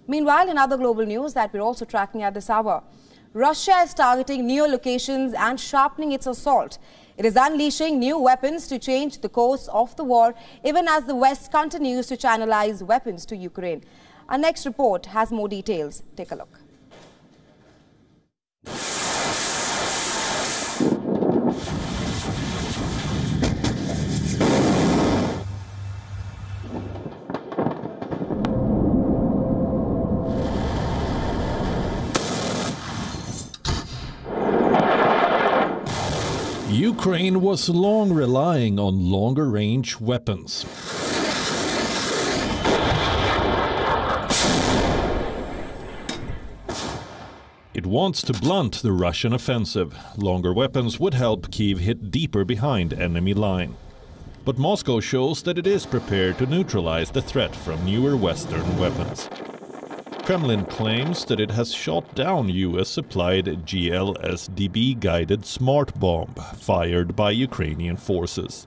Meanwhile, in other global news that we're also tracking at this hour, Russia is targeting new locations and sharpening its assault. It is unleashing new weapons to change the course of the war, even as the West continues to channelize weapons to Ukraine. Our next report has more details. Take a look. Ukraine was long relying on longer-range weapons. It wants to blunt the Russian offensive. Longer weapons would help Kyiv hit deeper behind enemy line. But Moscow shows that it is prepared to neutralize the threat from newer Western weapons. Kremlin claims that it has shot down US-supplied GLSDB-guided smart bomb fired by Ukrainian forces.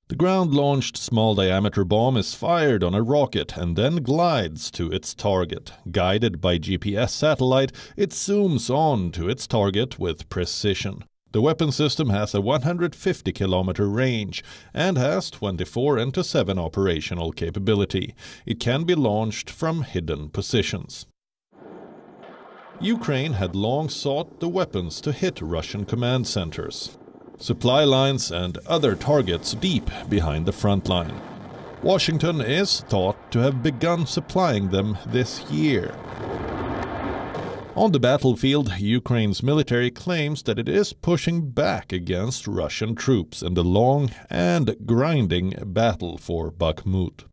The ground-launched small-diameter bomb is fired on a rocket and then glides to its target. Guided by GPS satellite, it zooms on to its target with precision. The weapon system has a 150-kilometer range and has 24/7 operational capability. It can be launched from hidden positions. Ukraine had long sought the weapons to hit Russian command centers, supply lines and other targets deep behind the front line. Washington is thought to have begun supplying them this year. On the battlefield, Ukraine's military claims that it is pushing back against Russian troops in the long and grinding battle for Bakhmut.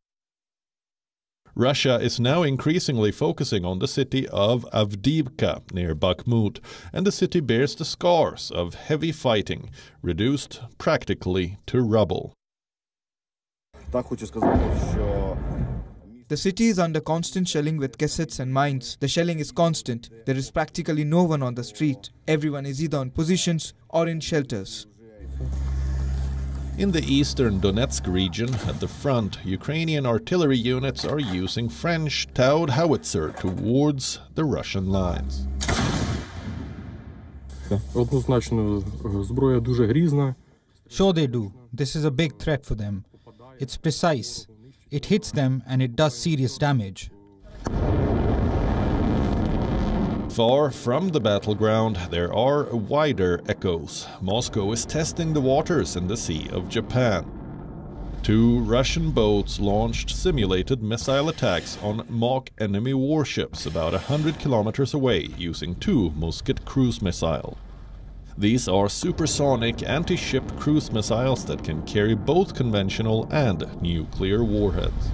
Russia is now increasingly focusing on the city of Avdiivka near Bakhmut, and the city bears the scars of heavy fighting, reduced practically to rubble. The city is under constant shelling with cassettes and mines. The shelling is constant. There is practically no one on the street. Everyone is either on positions or in shelters. In the eastern Donetsk region, at the front, Ukrainian artillery units are using French Taud howitzer towards the Russian lines. Sure they do. This is a big threat for them. It's precise. It hits them and it does serious damage. Far from the battleground, there are wider echoes. Moscow is testing the waters in the Sea of Japan. 2 Russian boats launched simulated missile attacks on mock enemy warships about 100 kilometers away using 2 Musket cruise missiles. These are supersonic anti-ship cruise missiles that can carry both conventional and nuclear warheads.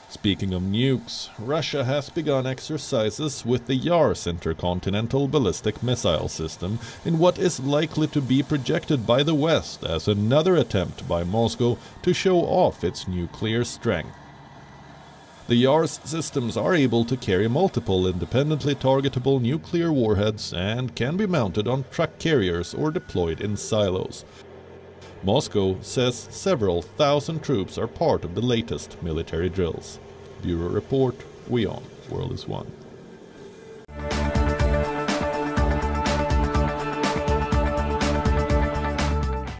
Speaking of nukes, Russia has begun exercises with the Yars intercontinental ballistic missile system in what is likely to be projected by the West as another attempt by Moscow to show off its nuclear strength. The Yars systems are able to carry multiple independently targetable nuclear warheads and can be mounted on truck carriers or deployed in silos. Moscow says several thousand troops are part of the latest military drills. Bureau Report, WION, World is One.